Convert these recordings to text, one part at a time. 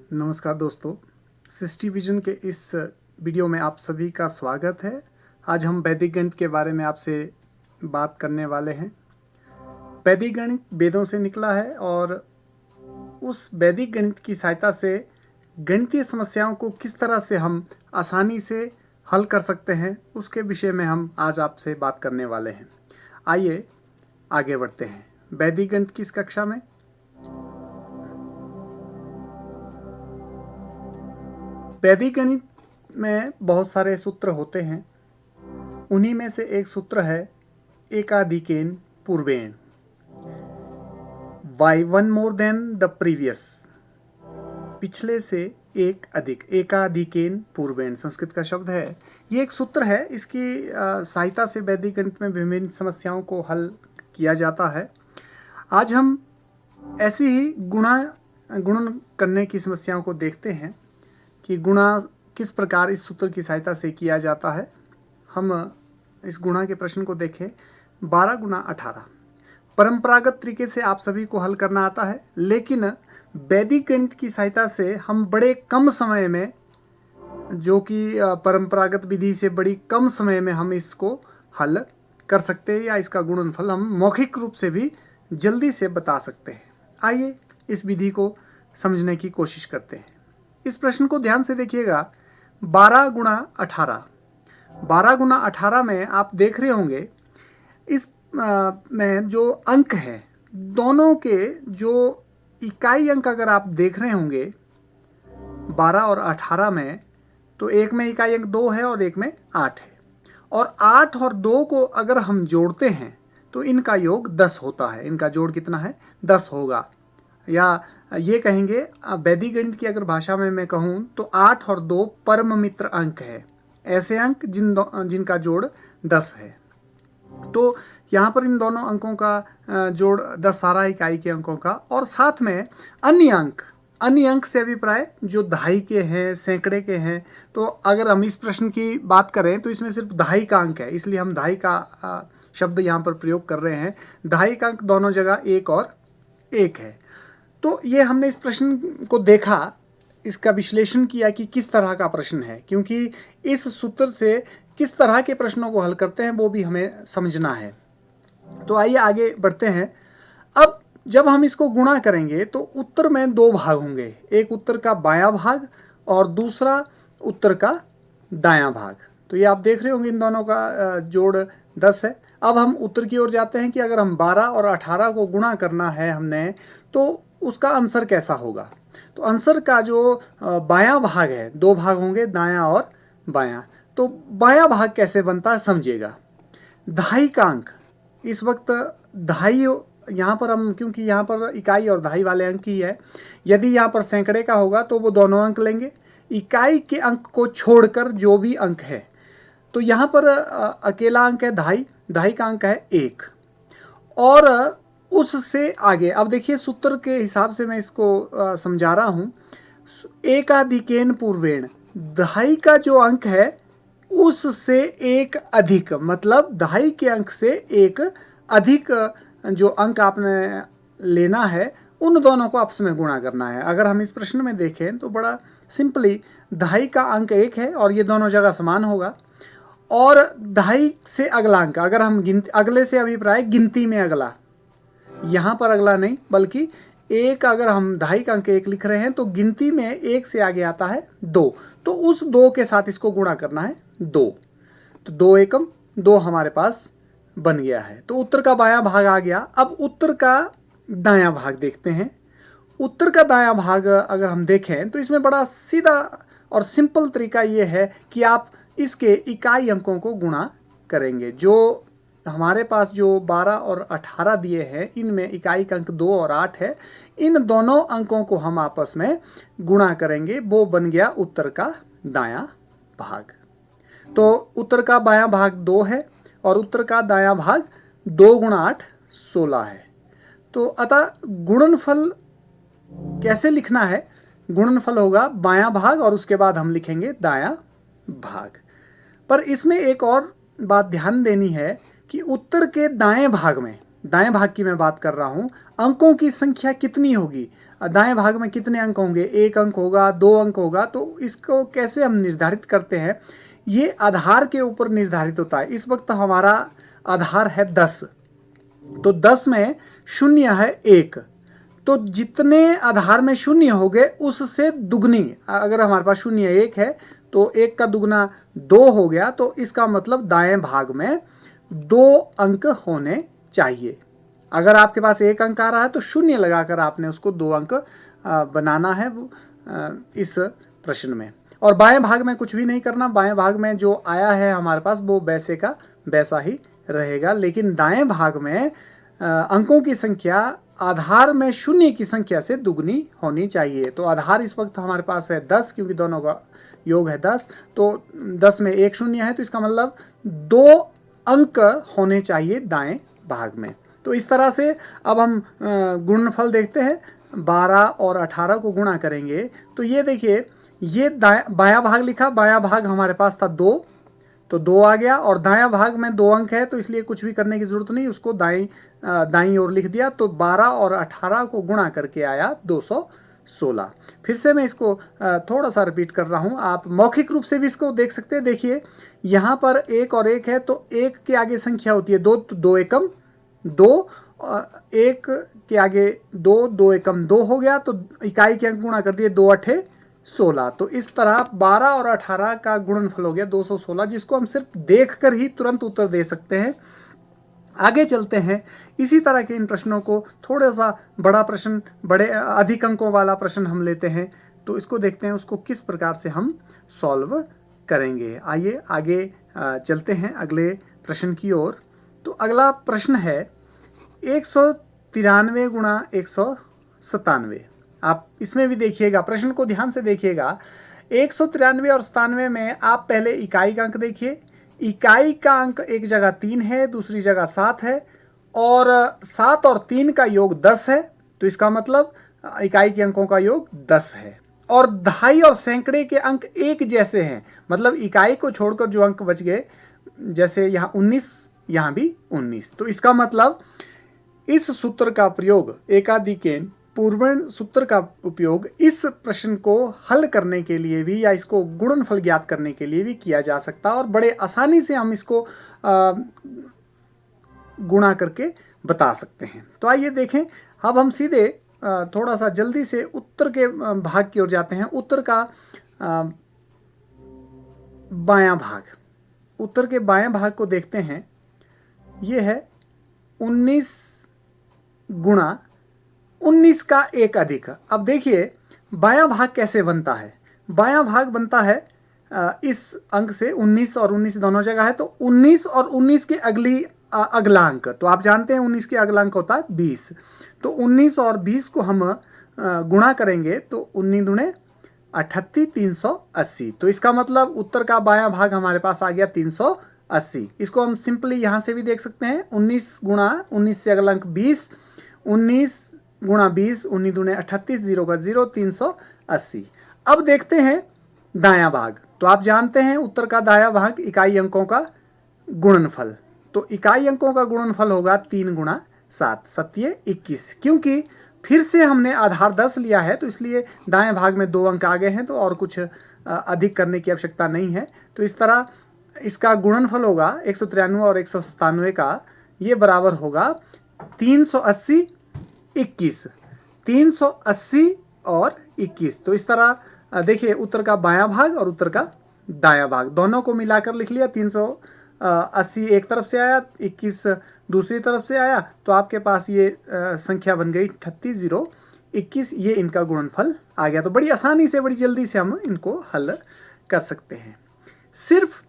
नमस्कार दोस्तों, सृष्टि विजन के इस वीडियो में आप सभी का स्वागत है। आज हम वैदिक गणित के बारे में आपसे बात करने वाले हैं। वैदिक गणित वेदों से निकला है और उस वैदिक गणित की सहायता से गणितीय समस्याओं को किस तरह से हम आसानी से हल कर सकते हैं, उसके विषय में हम आज आपसे बात करने वाले हैं। आइए आगे बढ़ते हैं। वैदिक गणित की इस कक्षा में वैदिक गणित में बहुत सारे सूत्र होते हैं। उन्हीं में से एक सूत्र है एकाधिकेन पूर्वेण, by one more than the previous, पिछले से एक अधिक, एकाधिकेन पूर्वेण संस्कृत का शब्द है। ये एक सूत्र है। इसकी सहायता से वैदिक गणित में विभिन्न समस्याओं को हल किया जाता है। आज हम ऐसी ही गुणन करने की समस्याओं को देखते हैं कि गुणा किस प्रकार इस सूत्र की सहायता से किया जाता है। हम इस गुणा के प्रश्न को देखें। 12 गुना 18 परंपरागत तरीके से आप सभी को हल करना आता है, लेकिन वैदिक गणित की सहायता से हम बड़े कम समय में, जो कि परंपरागत विधि से बड़ी कम समय में हम इसको हल कर सकते हैं, या इसका गुणनफल हम मौखिक रूप से भी जल्दी से बता सकते हैं। आइए इस विधि को समझने की कोशिश करते हैं। इस प्रश्न को ध्यान से देखिएगा। 12 गुना 18, 12 गुना 18 में आप देख रहे होंगे इस में जो अंक हैं, दोनों के जो इकाई अंक अगर आप देख रहे होंगे 12 और 18 में, तो एक में इकाई अंक 2 है और एक में 8 है। और 8 और 2 को अगर हम जोड़ते हैं तो इनका योग 10 होता है। इनका जोड़ कितना है? 10 होगा। या ये कहेंगे, वैदिक गणित की अगर भाषा में मैं कहूँ तो 8 और 2 परम मित्र अंक है, ऐसे अंक जिनका जोड़ 10 है। तो यहाँ पर इन दोनों अंकों का जोड़ 10 सारा इकाई के अंकों का, और साथ में अन्य अंक से अभिप्राय जो दहाई के हैं, सैकड़े के हैं। तो अगर हम इस प्रश्न की बात करें तो इसमें सिर्फ दहाई का अंक है, इसलिए हम दहाई का शब्द यहाँ पर प्रयोग कर रहे हैं। दहाई का अंक दोनों जगह 1 और 1 है। तो ये हमने इस प्रश्न को देखा, इसका विश्लेषण किया कि किस तरह का प्रश्न है, क्योंकि इस सूत्र से किस तरह के प्रश्नों को हल करते हैं वो भी हमें समझना है। तो आइए आगे बढ़ते हैं। अब जब हम इसको गुणा करेंगे तो उत्तर में 2 भाग होंगे, एक उत्तर का बायां भाग और दूसरा उत्तर का दायां भाग। तो ये आप देख रहे होंगे इन दोनों का जोड़ 10 है। अब हम उत्तर की ओर जाते हैं कि अगर हम 12 और 18 को गुणा करना है हमने, तो उसका आंसर कैसा होगा। तो आंसर का जो बायां भाग है, 2 भाग होंगे, दायां और बायां। तो बायां भाग कैसे बनता है समझिएगा। दहाई का अंक, इस वक्त दहाई यहाँ पर हम, क्योंकि यहाँ पर इकाई और दहाई वाले अंक ही है, यदि यहाँ पर सैकड़े का होगा तो वो दोनों अंक लेंगे, इकाई के अंक को छोड़कर जो भी अंक है। तो यहाँ पर अकेला अंक है दहाई का अंक है 1, और उससे आगे अब देखिए सूत्र के हिसाब से मैं इसको समझा रहा हूँ। एकाधिकेन पूर्वेण, दहाई का जो अंक है उससे एक अधिक, मतलब दहाई के अंक से एक अधिक जो अंक आपने लेना है, उन दोनों को आपस में गुणा करना है। अगर हम इस प्रश्न में देखें तो बड़ा सिंपली दहाई का अंक 1 है और ये दोनों जगह समान होगा, और दहाई से अगला अंक, अगर हम अगले से अभिप्राय गिनती में अगला, यहाँ पर अगला नहीं बल्कि एक, अगर हम दहाई का अंक 1 लिख रहे हैं तो गिनती में 1 से आगे आता है 2, तो उस 2 के साथ इसको गुणा करना है 2। तो 2 एकम 2 हमारे पास बन गया है। तो उत्तर का बायां भाग आ गया। अब उत्तर का दायां भाग देखते हैं। उत्तर का दायां भाग अगर हम देखें तो इसमें बड़ा सीधा और सिंपल तरीका ये है कि आप इसके इकाई अंकों को गुणा करेंगे। जो हमारे पास जो 12 और 18 दिए हैं, इनमें इकाई का अंक 2 और 8 है। इन दोनों अंकों को हम आपस में गुणा करेंगे, वो बन गया उत्तर का दायां भाग। तो उत्तर का बायां भाग 2 है और उत्तर का दायां भाग 2 गुणा 8 16 है। तो अतः गुणनफल कैसे लिखना है? गुणनफल होगा बायां भाग और उसके बाद हम लिखेंगे दायां भाग। पर इसमें एक और बात ध्यान देनी है कि उत्तर के दाएं भाग में, दाएं भाग की मैं बात कर रहा हूं, अंकों की संख्या कितनी होगी, दाएं भाग में कितने अंक होंगे, 1 अंक होगा, 2 अंक होगा। तो इसको कैसे हम निर्धारित करते हैं, ये आधार के ऊपर निर्धारित होता है। इस वक्त हमारा आधार है 10, तो 10 में शून्य है 1, तो जितने आधार में शून्य हो गए उससे दुगनी, अगर हमारे पास शून्य 1 है तो 1 का दुगना 2 हो गया, तो इसका मतलब दाएं भाग में 2 अंक होने चाहिए। अगर आपके पास 1 अंक आ रहा है तो शून्य लगाकर आपने उसको 2 अंक बनाना है इस प्रश्न में। और बाएं भाग में कुछ भी नहीं करना, बाएं भाग में जो आया है हमारे पास वो वैसे का वैसा ही रहेगा। लेकिन दाएं भाग में अंकों की संख्या आधार में शून्य की संख्या से दुगनी होनी चाहिए। तो आधार इस वक्त हमारे पास है 10, क्योंकि दोनों का योग है 10, तो 10 में 1 शून्य है, तो इसका मतलब 2 अंक होने चाहिए दाएं भाग में। तो इस तरह से अब हम गुणनफल देखते हैं। 12 और 18 को गुणा करेंगे तो ये देखिए, ये बायां भाग लिखा, बायां भाग हमारे पास था 2, तो 2 आ गया, और दायां भाग में 2 अंक है तो इसलिए कुछ भी करने की जरूरत नहीं, उसको दाईं ओर लिख दिया। तो 12 और 18 को गुणा करके आया 216। फिर से मैं इसको थोड़ा सा रिपीट कर रहा हूँ, आप मौखिक रूप से भी इसको देख सकते हैं। देखिए यहाँ पर 1 और 1 है, तो 1 के आगे संख्या होती है 2, तो 2 एकम 2, 1 के आगे 2, 2 एकम 2 हो गया, तो इकाई के अंक गुणा कर दिए, 2 अठे 16। तो इस तरह 12 और 18 का गुणनफल हो गया 216, जिसको हम सिर्फ देखकर ही तुरंत उत्तर दे सकते हैं। आगे चलते हैं, इसी तरह के इन प्रश्नों को थोड़ा सा बड़ा प्रश्न, बड़े अधिक अंकों वाला प्रश्न हम लेते हैं, तो इसको देखते हैं उसको किस प्रकार से हम सॉल्व करेंगे। आइए आगे चलते हैं अगले प्रश्न की ओर। तो अगला प्रश्न है 193 गुणा 197। आप इसमें भी देखिएगा, प्रश्न को ध्यान से देखिएगा। 193 और 97 में आप पहले इकाई का अंक देखिए। इकाई का अंक एक जगह 3 है, दूसरी जगह 7 है, और 7 और 3 का योग 10 है, तो इसका मतलब इकाई के अंकों का योग 10 है। और दहाई और सैकड़े के अंक एक जैसे हैं, मतलब इकाई को छोड़कर जो अंक बच गए, जैसे यहाँ 19, यहाँ भी 19, तो इसका मतलब इस सूत्र का प्रयोग, एकाधिकेन पूर्वण सूत्र का उपयोग इस प्रश्न को हल करने के लिए भी, या इसको गुणनफल ज्ञात करने के लिए भी किया जा सकता है, और बड़े आसानी से हम इसको गुणा करके बता सकते हैं। तो आइए देखें, अब हम सीधे थोड़ा सा जल्दी से उत्तर के भाग की ओर जाते हैं। उत्तर का बायां भाग, उत्तर के बायां भाग को देखते हैं। ये है 19 गुणा 19 का एक अधिक। अब देखिए बायां भाग कैसे बनता है। बायां भाग बनता है इस अंक से, 19 और 19 दोनों जगह है, तो 19 और 19 के अगला अंक, तो आप जानते हैं 19 के अगला अंक होता है 20, तो 19 और 20 को हम गुणा करेंगे तो 19 दूने 38, 380। तो इसका मतलब उत्तर का बायां भाग हमारे पास आ गया 380। इसको हम सिंपली यहाँ से भी देख सकते हैं, 19 गुणा 19 से अगला अंक 20, 19 गुणा 20, 19 दूने 38, 0 का 0, 380। अब देखते हैं दायां भाग। तो आप जानते हैं उत्तर का दायां भाग इकाई अंकों का गुणनफल, तो इकाई अंकों का गुणनफल होगा 3 गुणा 7, 7 21। क्योंकि फिर से हमने आधार 10 लिया है, तो इसलिए दाएं भाग में 2 अंक आ गए हैं, तो और कुछ अधिक करने की आवश्यकता नहीं है। तो इस तरह इसका गुणनफल होगा 193 और 197 का, ये बराबर होगा 380, 21, 380 और 21। तो इस तरह देखिए उत्तर का बायां भाग और उत्तर का दायां भाग दोनों को मिलाकर लिख लिया। 380 एक तरफ से आया, 21 दूसरी तरफ से आया, तो आपके पास ये संख्या बन गई 38, 0, 21। ये इनका गुणनफल आ गया। तो बड़ी आसानी से, बड़ी जल्दी से हम इनको हल कर सकते हैं। सिर्फ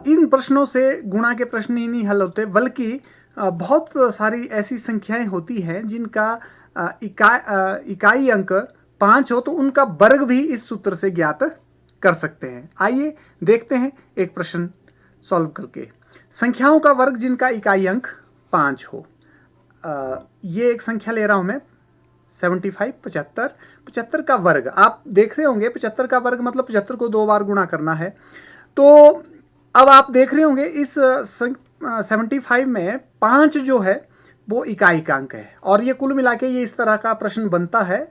इन प्रश्नों से गुणा के प्रश्न ही नहीं हल होते, बल्कि बहुत सारी ऐसी संख्याएं होती हैं जिनका इकाई अंक 5 हो, तो उनका वर्ग भी इस सूत्र से ज्ञात कर सकते हैं। आइए देखते हैं एक प्रश्न सॉल्व करके। संख्याओं का वर्ग जिनका इकाई अंक 5 हो। ये एक संख्या ले रहा हूं मैं, 75, 75, 75 का वर्ग। आप देख रहे होंगे 75 का वर्ग मतलब 75 को 2 बार गुणा करना है। तो अब आप देख रहे होंगे इस 75 में 5 जो है वो इकाई का अंक है, और ये कुल मिला के ये इस तरह का प्रश्न बनता है।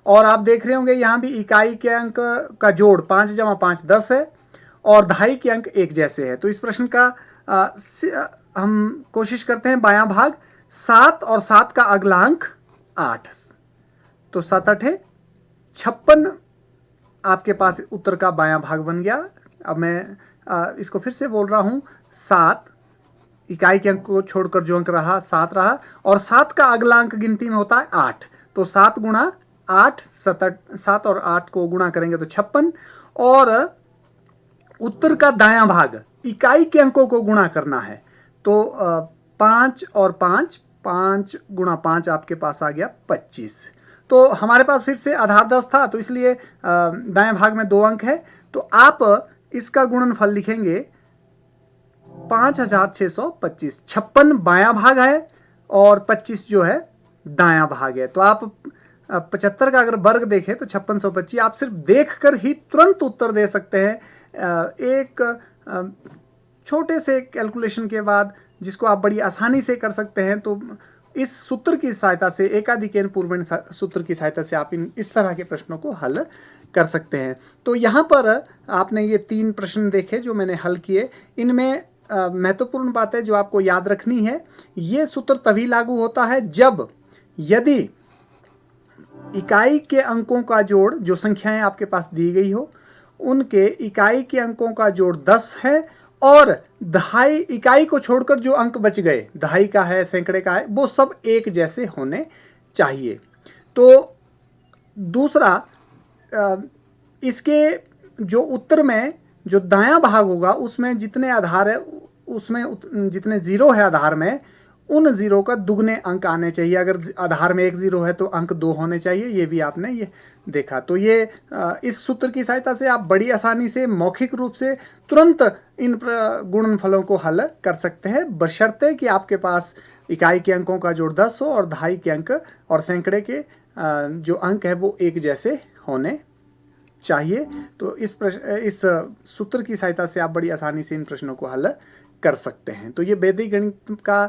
और आप देख रहे होंगे यहाँ भी इकाई के अंक का जोड़ 5 जमा 5 10 है, और दहाई के अंक एक जैसे है। तो इस प्रश्न का हम कोशिश करते हैं बायां भाग 7 और 7 का अगला अंक 8, तो 7 8 56 आपके पास उत्तर का बायां भाग बन गया। अब मैं इसको फिर से बोल रहा हूँ, 7 इकाई के अंक को छोड़कर जो अंक रहा 7 रहा, और 7 का अगला अंक गिनती में होता है 8, तो 7 गुणा 8 7 और 8 को गुणा करेंगे तो 56, और उत्तर का दायां भाग इकाई के अंकों को गुणा करना है, तो 5 और 5 गुणा 5 आपके पास आ गया 25। तो हमारे पास फिर से आधार 10 था, तो इसलिए दाएं भाग में 2 अंक है, तो आप इसका गुणनफल लिखेंगे 5625। 56 बायां भाग है और 25 जो है दायां भाग है। तो आप 75 का अगर वर्ग देखें तो 5625, आप सिर्फ देखकर ही तुरंत उत्तर दे सकते हैं एक छोटे से कैलकुलेशन के बाद, जिसको आप बड़ी आसानी से कर सकते हैं। तो इस सूत्र की सहायता से, एकाधिकेन पूर्वेण सूत्र की सहायता से आप इस तरह के प्रश्नों को हल कर सकते हैं। तो यहाँ पर आपने ये 3 प्रश्न देखे जो मैंने हल किए। इनमें महत्वपूर्ण बात है जो आपको याद रखनी है, ये सूत्र तभी लागू होता है जब यदि इकाई के अंकों का जोड़, जो संख्याएं आपके पास दी गई हो, उनके इकाई के अंकों का जोड़ 10 है, और दहाई इकाई को छोड़कर जो अंक बच गए, दहाई का है, सैकड़े का है, वो सब एक जैसे होने चाहिए। तो दूसरा, इसके जो उत्तर में जो दायां भाग होगा उसमें जितने आधार है, उसमें जितने जीरो है आधार में, उन जीरो का दुगने अंक आने चाहिए। अगर आधार में 1 जीरो है तो अंक 2 होने चाहिए, ये भी आपने ये देखा। तो ये इस सूत्र की सहायता से आप बड़ी आसानी से मौखिक रूप से तुरंत इन गुणनफलों को हल कर सकते हैं, बशर्ते कि आपके पास इकाई के अंकों का जोड़ 10 हो और दहाई के अंक और सैकड़े के जो अंक है वो एक जैसे होने चाहिए। तो इस सूत्र की सहायता से आप बड़ी आसानी से इन प्रश्नों को हल कर सकते हैं। तो ये वैदिक गणित का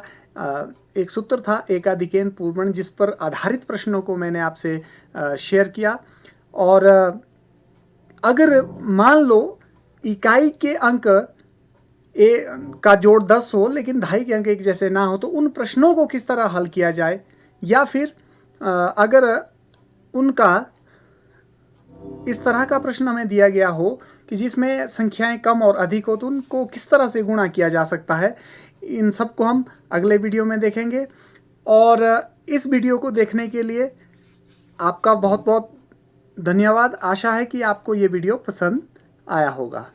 एक सूत्र था, एकाधिकेन पूर्वण, जिस पर आधारित प्रश्नों को मैंने आपसे शेयर किया। और अगर मान लो इकाई के अंक का जोड़ 10 हो लेकिन दहाई के अंक एक जैसे ना हो, तो उन प्रश्नों को किस तरह हल किया जाए, या फिर अगर उनका इस तरह का प्रश्न हमें दिया गया हो कि जिसमें संख्याएं कम और अधिक हो, तो उनको किस तरह से गुणा किया जा सकता है, इन सब को हम अगले वीडियो में देखेंगे। और इस वीडियो को देखने के लिए आपका बहुत बहुत धन्यवाद। आशा है कि आपको ये वीडियो पसंद आया होगा।